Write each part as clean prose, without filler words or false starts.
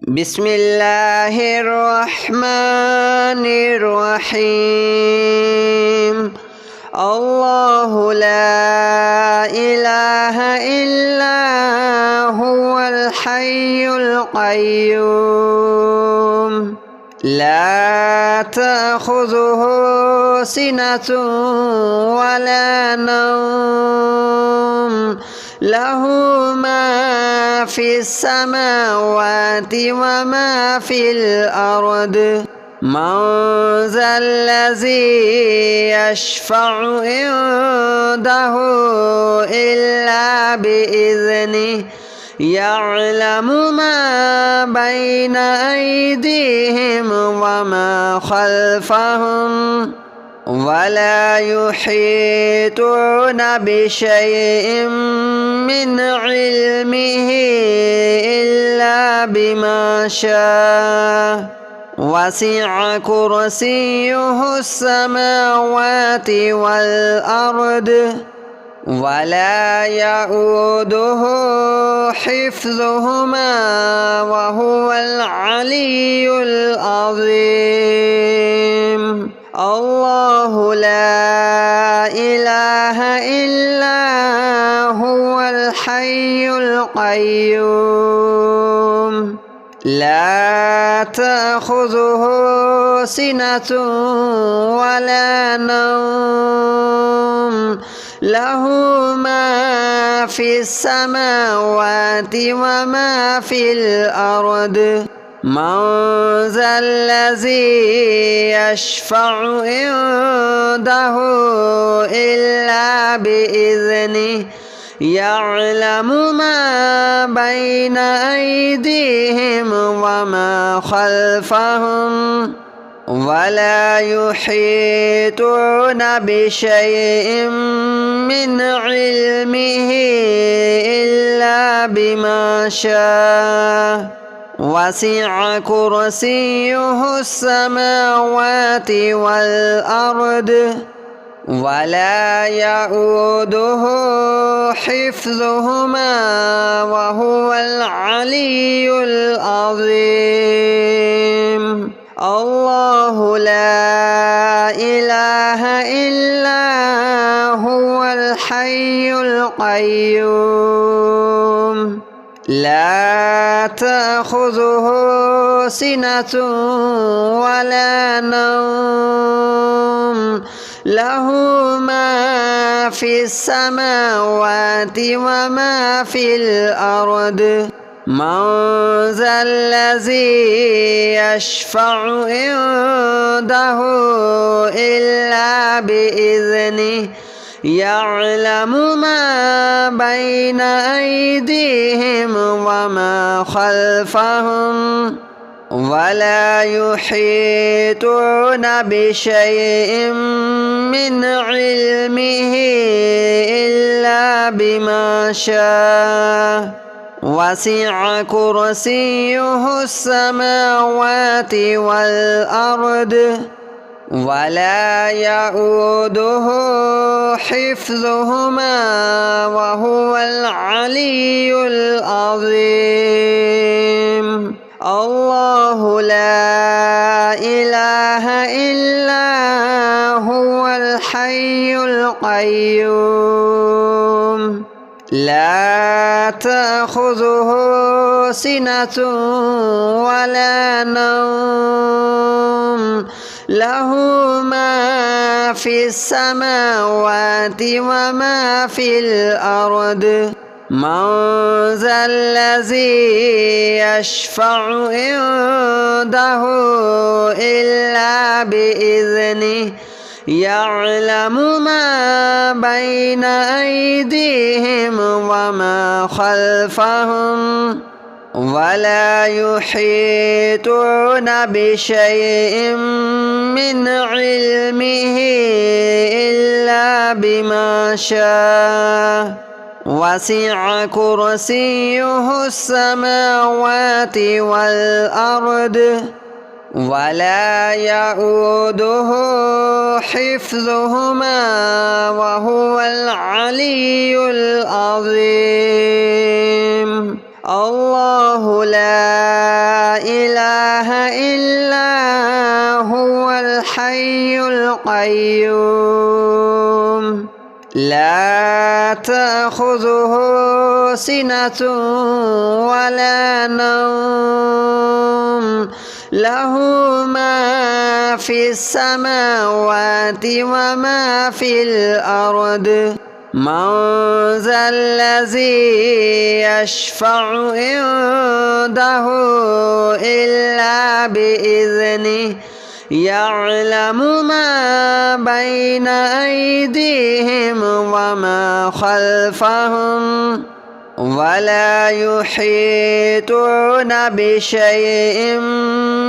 بسم الله الرحمن الرحيم. الله لا إله إلا هو الحي القيوم لا تأخذه سنة ولا نوم له ما في السماوات وما في الأرض من ذا الذي يشفع عنده إلا بإذنه يعلم ما بين أيديهم وما خلفهم ولا يحيطون بشيء من علمه إلا بما شاء وسع كرسيه السماوات والأرض ولا يؤوده حفظهما وهو العلي العظيم. الله لا إله إلا هو الحي القيوم لا تأخذه سنة ولا نوم له ما في السماوات وما في الأرض من ذا الذي يشفع عنده إلا بإذنه يعلم ما بين أيديهم وما خلفهم ولا يحيطون بشيء من علمه إلا بما شاء وسع كرسيه السماوات والأرض ولا يؤوده حفظهما وهو العلي العظيم. الله لا إله إلا هو الحي القيوم لا تأخذه سنة ولا نوم له ما في السماوات وما في الأرض من ذا الذي يشفع عنده إلا بإذنه يعلم ما بين أيديهم وما خلفهم ولا يحيطون بشيء من علمه إلا بما شاء وسع كرسيه السماوات والأرض ولا يؤوده حفظهما وهو العلي العظيم. الله لا إله إلا هو الحي القيوم لا تأخذه سنة ولا نوم له ما في السماوات وما في الأرض من ذا الذي يشفع عنده إلا بإذنه يعلم ما بين أيديهم وما خلفهم ولا يحيطون بشيء من علمه إلا بما شاء وسع كرسيه السماوات والأرض ولا يؤوده حفظهما وهو العلي العظيم. الله لا إله إلا هو الحي القيوم لا تأخذه سنة ولا نوم له ما في السماوات وما في الأرض من ذا الذي يشفع عنده إلا بإذنه يعلم ما بين أيديهم وما خلفهم ولا يحيطون بشيء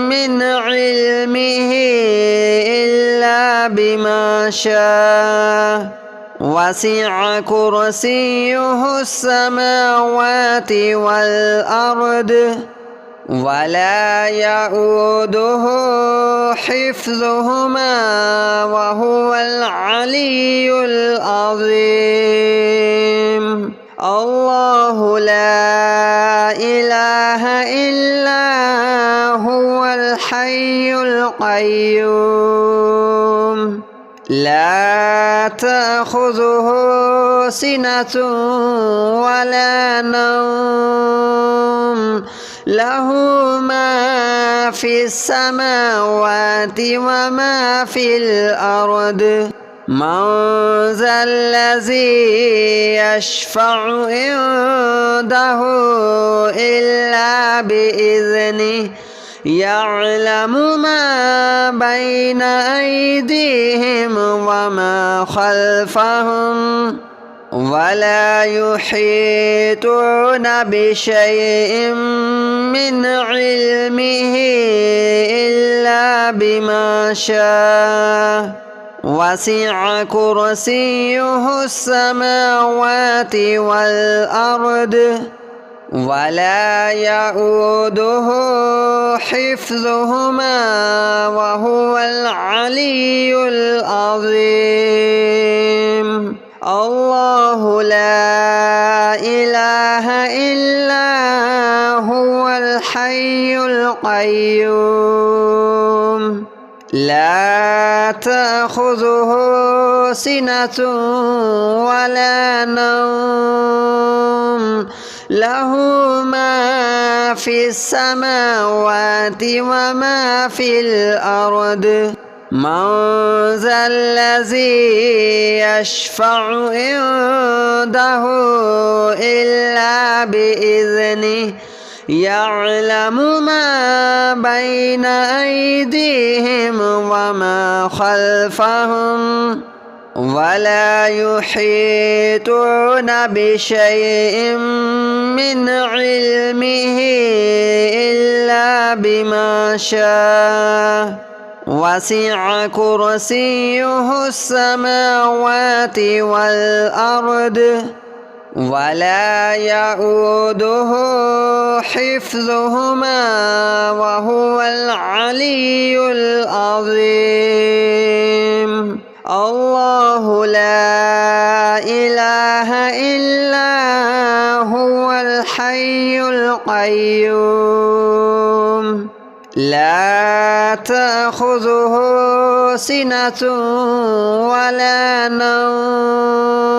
من علمه إلا بما شاء وسع كرسيه السماوات والأرض ولا يؤوده حفظهما وهو العلي العظيم الله لا إله إلا هو الحي القيوم لا تأخذه سنة ولا نوم له ما في السماوات وما في الأرض من ذا الذي يشفع عنده إلا بإذنه يعلم ما بين أيديهم وما خلفهم ولا يحيطون بشيء من علمه إلا بما شاء وسع كرسيه السماوات والأرض ولا يؤوده حفظهما وهو العلي العظيم الله لا إله إلا هو الحي القيوم لا تأخذه سنة ولا نوم له ما في السماوات وما في الأرض من ذا الذي يشفع عنده إلا بإذنه يعلم ما بين أيديهم وما خلفهم ولا يحيطون بشيء من علمه إلا بما شاء وسع كرسيه السماوات والأرض ولا يؤوده حفظهما وهو العلي العظيم الله لا إله إلا هو الحي القيوم لا تأخذه سنة ولا نوم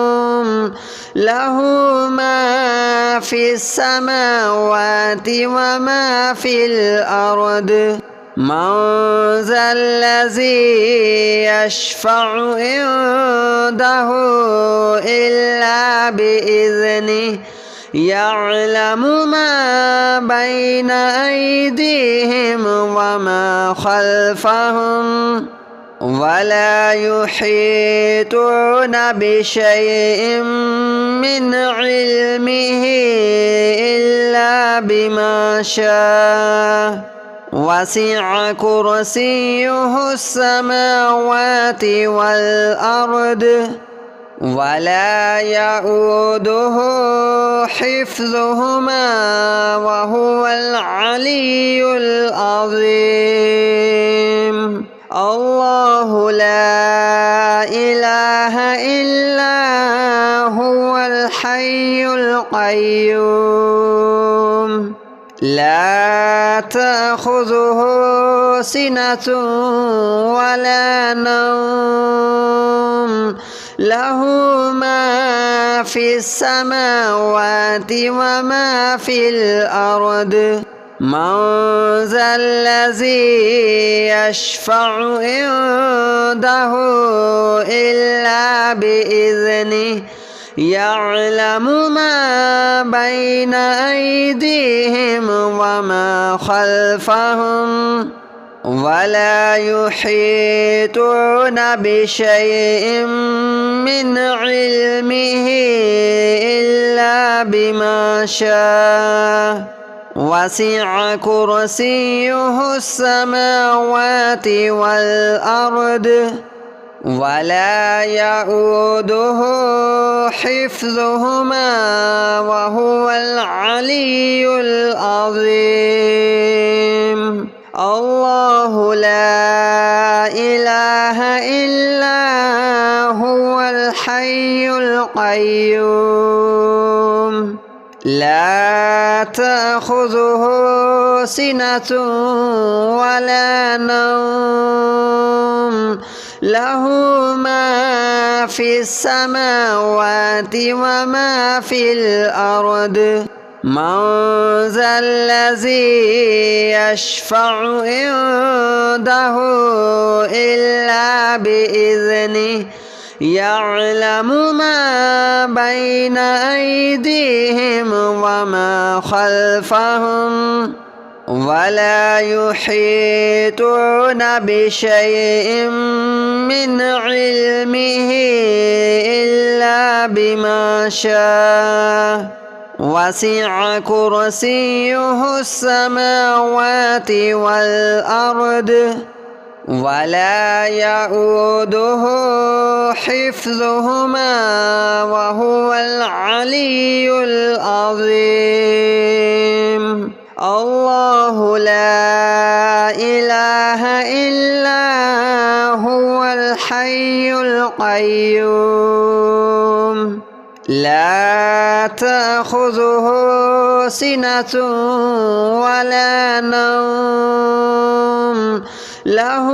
له ما في السماوات وما في الأرض من ذا الذي يشفع عنده إلا بإذنه يعلم ما بين أيديهم وما خلفهم ولا يحيطون بشيء من علمه إلا بما شاء وسع كرسيه السماوات والأرض ولا يؤوده حفظهما وهو العلي العظيم الله لا إله إلا هو الحي القيوم تأخذه سنة ولا نوم له ما في السماوات وما في الأرض من ذا الذي يشفع عنده إلا بإذنه يعلم ما بين أيديهم وما خلفهم ولا يحيطون بشيء من علمه إلا بما شاء وسع كرسيه السماوات والأرض ولا يؤوده حفظهما وهو العلي العظيم الله لا إله إلا هو الحي القيوم لا تأخذه سنة ولا نوم له ما في السماوات وما في الأرض من ذا الذي يشفع عنده إلا بإذنه يعلم ما بين أيديهم وما خلفهم ولا يحيطون بشيء من علمه إلا بما شاء وسع كرسيه السماوات والأرض ولا يؤوده حفظهما وهو العلي العظيم الله لا إله إلا هو الحي القيوم لا تأخذه سنة ولا نوم له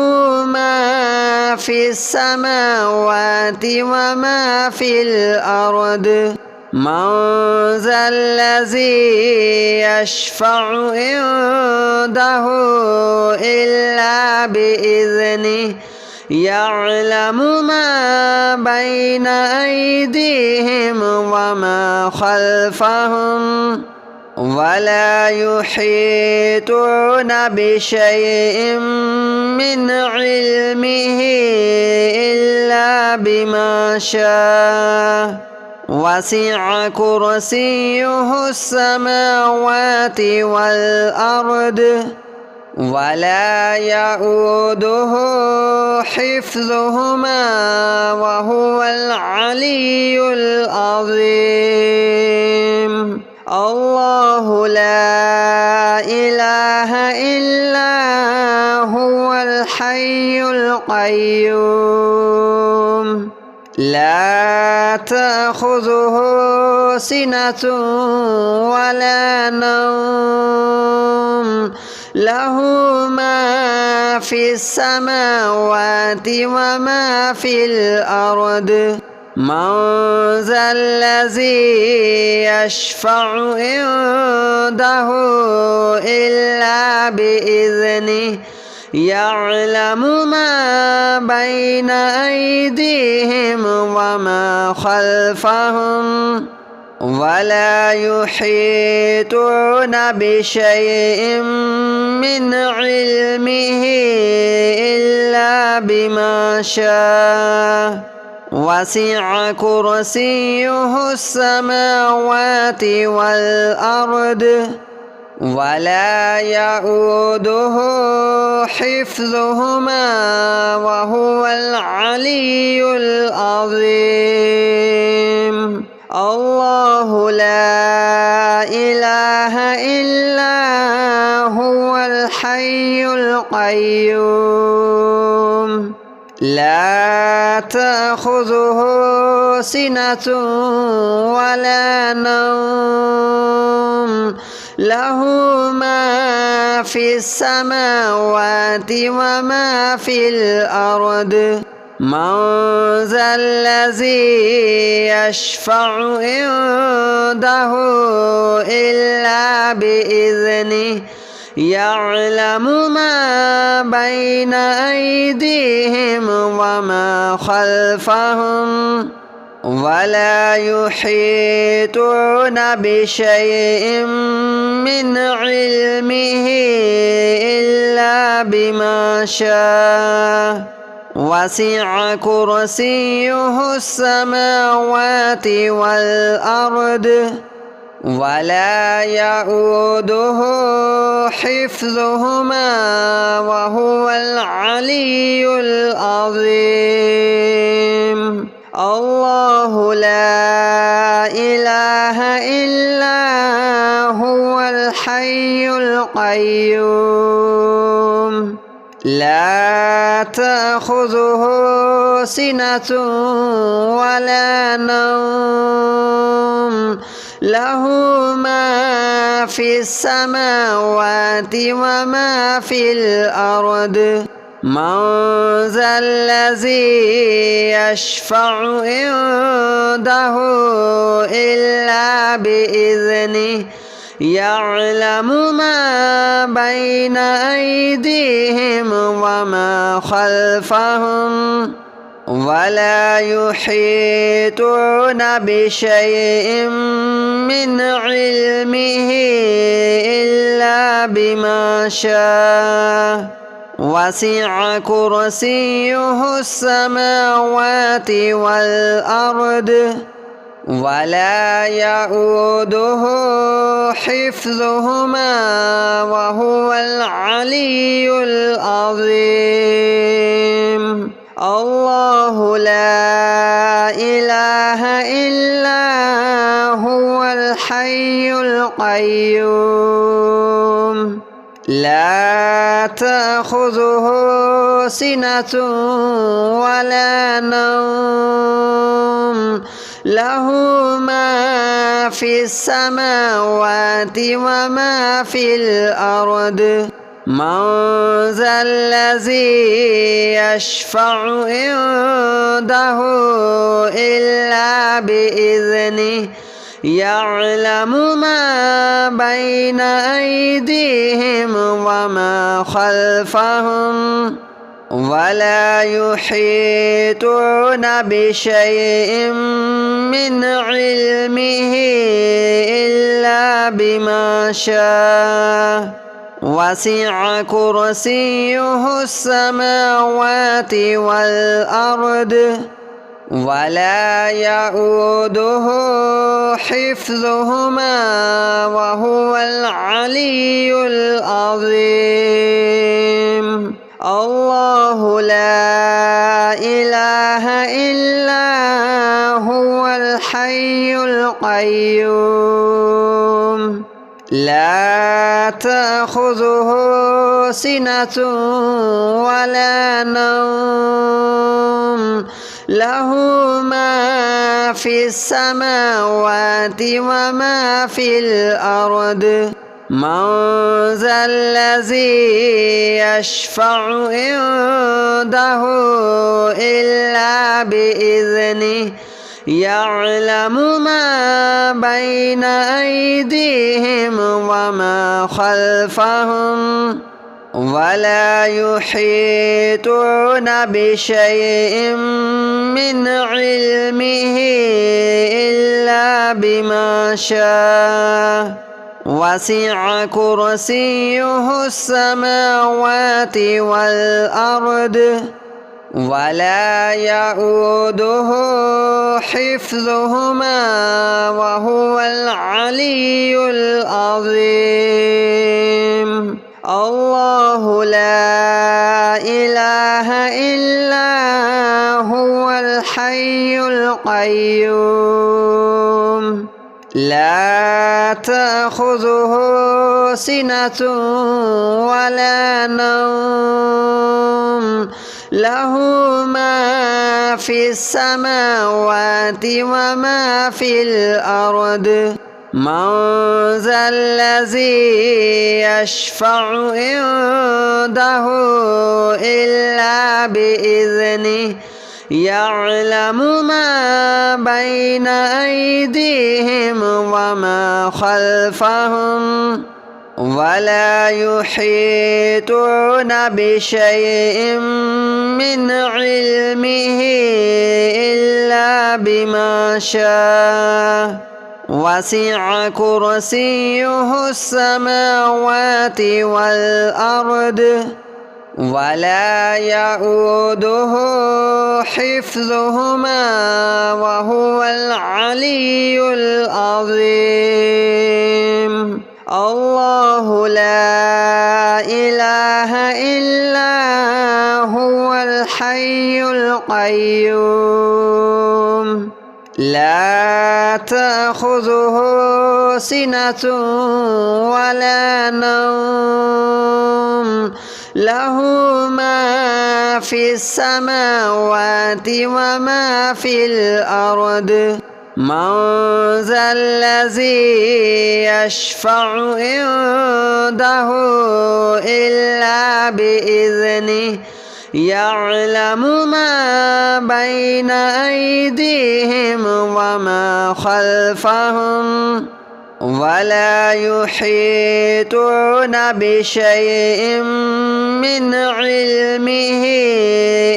ما في السماوات وما في الأرض من ذا الذي يشفع عنده إلا بإذنه يعلم ما بين أيديهم وما خلفهم ولا يحيطون بشيء من علمه إلا بما شاء وسع كرسيه السماوات والأرض ولا يؤوده حفظهما وهو العلي العظيم الله لا إله إلا هو الحي القيوم لا تأخذه سنة ولا نوم له ما في السماوات وما في الأرض من ذا الذي يشفع عنده إلا بإذنه يعلم ما بين أيديهم وما خلفهم ولا يحيطون بشيء من علمه إلا بما شاء وسع كرسيه السماوات والأرض ولا يؤوده حفظهما وهو العلي العظيم الله لا إله إلا هو الحي القيوم لا تأخذه سنة ولا نوم له ما في السماوات وما في الأرض من ذا الذي يشفع عنده إلا بإذنه يعلم ما بين أيديهم وما خلفهم ولا يحيطون بشيء من علمه إلا بما شاء وسع كرسيه السماوات والأرض ولا يؤوده حفظهما وهو العلي العظيم الله لا إله إلا هو الحي القيوم لا تأخذه سنة ولا نوم له ما في السماوات وما في الأرض من ذا الذي يشفع عنده إلا بإذنه يعلم ما بين أيديهم وما خلفهم ولا يحيطون بشيء من علمه إلا بما شاء وسع كرسيه السماوات والأرض ولا يؤوده حفظهما وهو العلي العظيم الله لا إله إلا هو الحي القيوم لا تأخذه سنة ولا نوم له ما في السماوات وما في الأرض من ذا الذي يشفع عنده إلا بإذنه يعلم ما بين أيديهم وما خلفهم ولا يحيطون بشيء من علمه إلا بما شاء وسع كرسيه السماوات والأرض ولا يؤوده حفظهما وهو العلي العظيم الله لا إله إلا هو الحي القيوم لا تأخذه سنة ولا نوم له ما في السماوات وما في الأرض من ذا الذي يشفع عنده إلا بإذنه يعلم ما بين أيديهم وما خلفهم ولا يحيطون بشيء من علمه إلا بما شاء وسع كرسيه السماوات والأرض ولا يؤوده حفظهما وهو العلي العظيم الله لا إله إلا هو الحي القيوم لا تأخذه سنة ولا نوم له ما في السماوات وما في الأرض من ذا الذي يشفع عنده إلا بإذنه يعلم ما بين أيديهم وما خلفهم ولا يحيطون بشيء من علمه إلا بما شاء وسع كرسيه السماوات والأرض ولا يؤوده حفظهما وهو العلي العظيم. الله لا إله إلا هو الحي القيوم لا تأخذه سنة ولا نوم له ما في السماوات وما في الأرض من ذا الذي يشفع عنده إلا بإذنه يعلم ما بين أيديهم وما خلفهم ولا يحيطون بشيء من علمه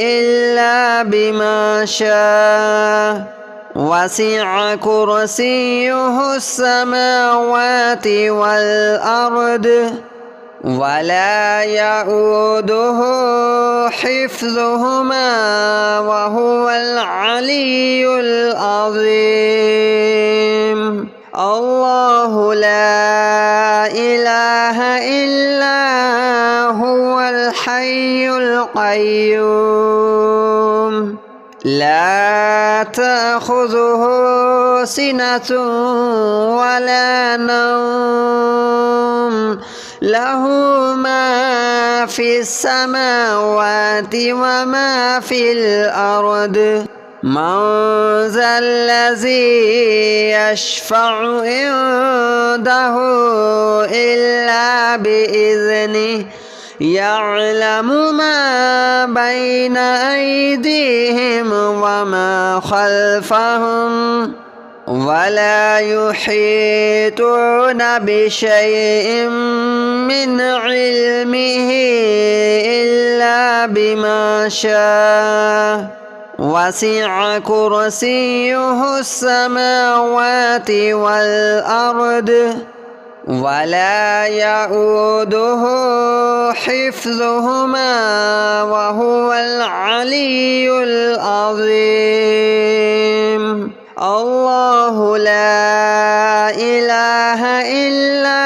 إلا بما شاء وسع كرسيه السماوات والأرض ولا يؤوده حفظهما وهو العلي العظيم. الله لا إله إلا هو الحي القيوم لا تأخذه سنة ولا نوم له ما في السماوات وما في الأرض من ذا الذي يشفع عنده إلا بإذنه يعلم ما بين أيديهم وما خلفهم ولا يحيطون بشيء من علمه إلا بما شاء وسع كرسيه السماوات والأرض ولا يؤوده حفظهما وهو العلي العظيم. الله لا إله إلا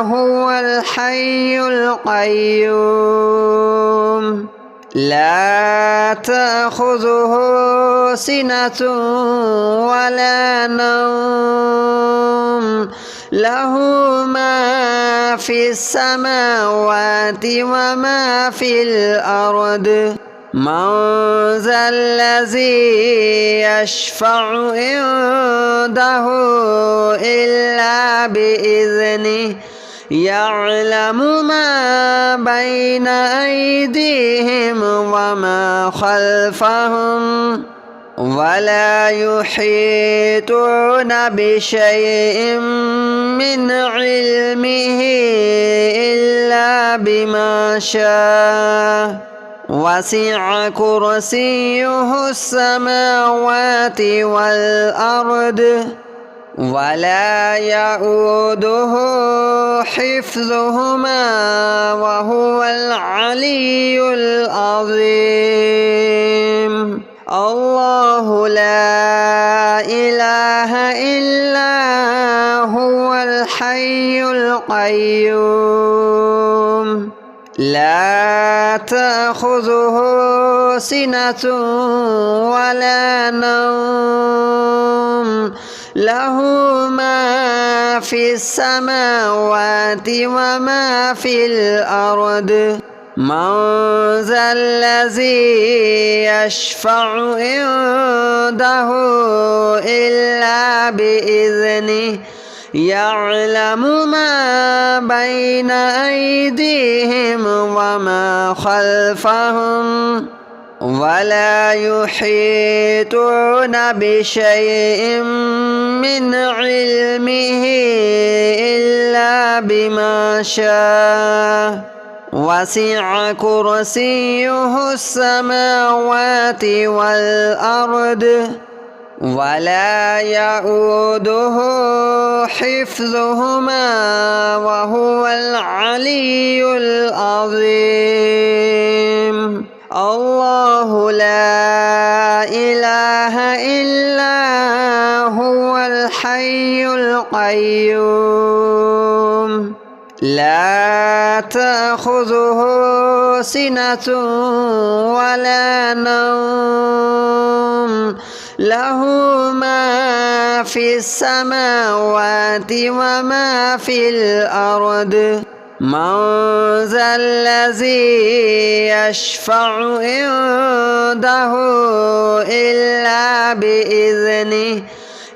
هو الحي القيوم لا تأخذه سنة ولا نوم له ما في السماوات وما في الأرض من ذا الذي يشفع عنده إلا بإذنه يعلم ما بين أيديهم وما خلفهم ولا يحيطون بشيء من علمه إلا بما شاء وسع كرسيه السماوات والأرض ولا يؤوده حفظهما وهو العلي العظيم. الله لا إله إلا هو الحي القيوم لا تأخذه سنة ولا نوم له ما في السماوات وما في الأرض من ذا الذي يشفع عنده إلا بإذنه يعلم ما بين أيديهم وما خلفهم ولا يحيطون بشيء من علمه إلا بما شاء وسع كرسيه السماوات والأرض ولا يؤوده حفظهما وهو العلي العظيم الله لا إله إلا هو الحي القيوم لا تأخذه سنة ولا نوم له ما في السماوات وما في الأرض من ذا الذي يشفع عنده إلا بإذنه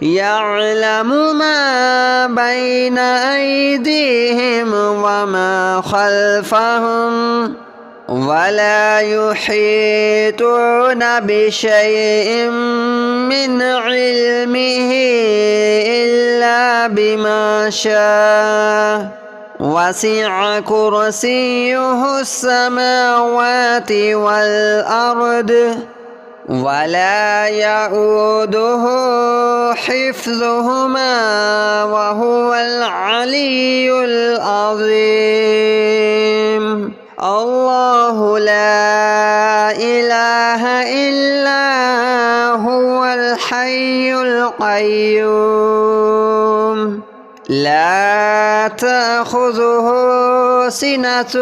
يعلم ما بين أيديهم وما خلفهم ولا يحيطون بشيء من علمه إلا بما شاء وسع كرسيه السماوات والأرض ولا يؤوده حفظهما وهو العلي العظيم الله لا إله إلا هو الحي القيوم لا تأخذه سنة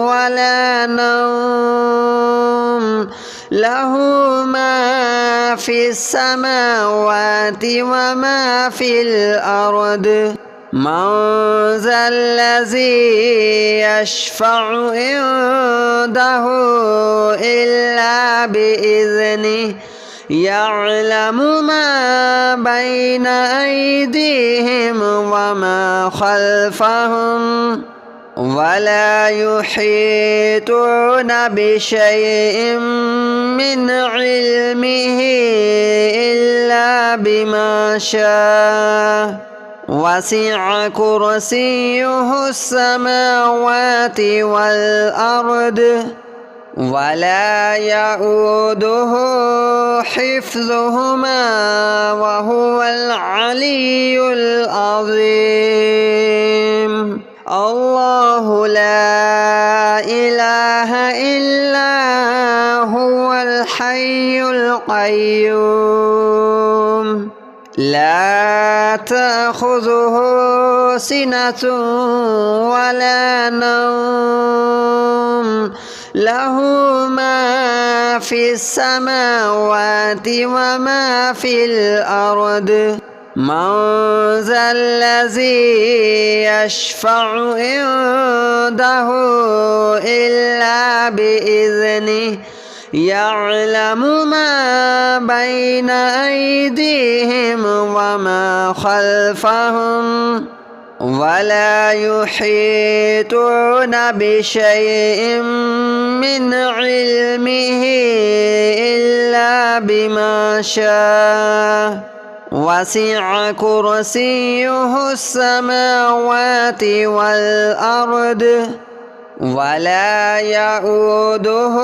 ولا نوم له ما في السماوات وما في الأرض من ذا الذي يشفع عنده إلا بإذنه يعلم ما بين أيديهم وما خلفهم ولا يحيطون بشيء من علمه إلا بما شاء وسع كرسيه السماوات والأرض ولا يؤوده حفظهما وهو العلي العظيم الله لا إله إلا هو الحي القيوم لا تأخذه سنة ولا نوم له ما في السماوات وما في الأرض من ذا الذي يشفع عنده إلا بإذنه يعلم ما بين أيديهم وما خلفهم ولا يحيطون بشيء من علمه إلا بما شاء وسع كرسيه السماوات والأرض ولا يؤوده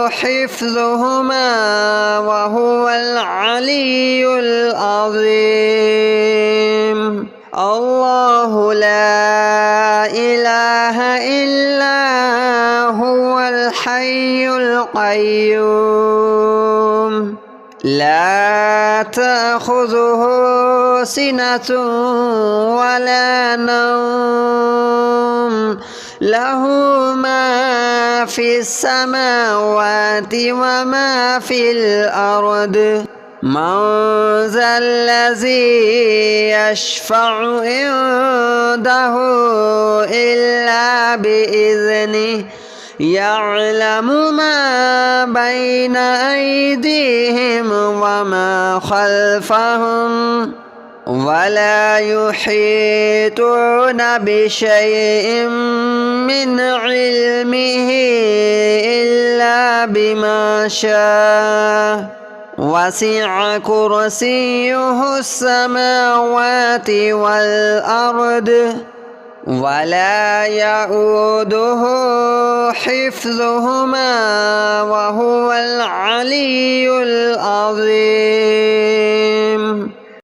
حفظهما وهو العلي العظيم الله لا إله إلا هو الحي القيوم لا تأخذه سنة ولا نوم له ما في السماوات وما في الأرض من ذا الذي يشفع عنده إلا بإذنه يعلم ما بين أيديهم وما خلفهم ولا يحيطون بشيء من علمه إلا بما شاء وسع كرسيه السماوات والأرض ولا يؤوده حفظهما وهو العلي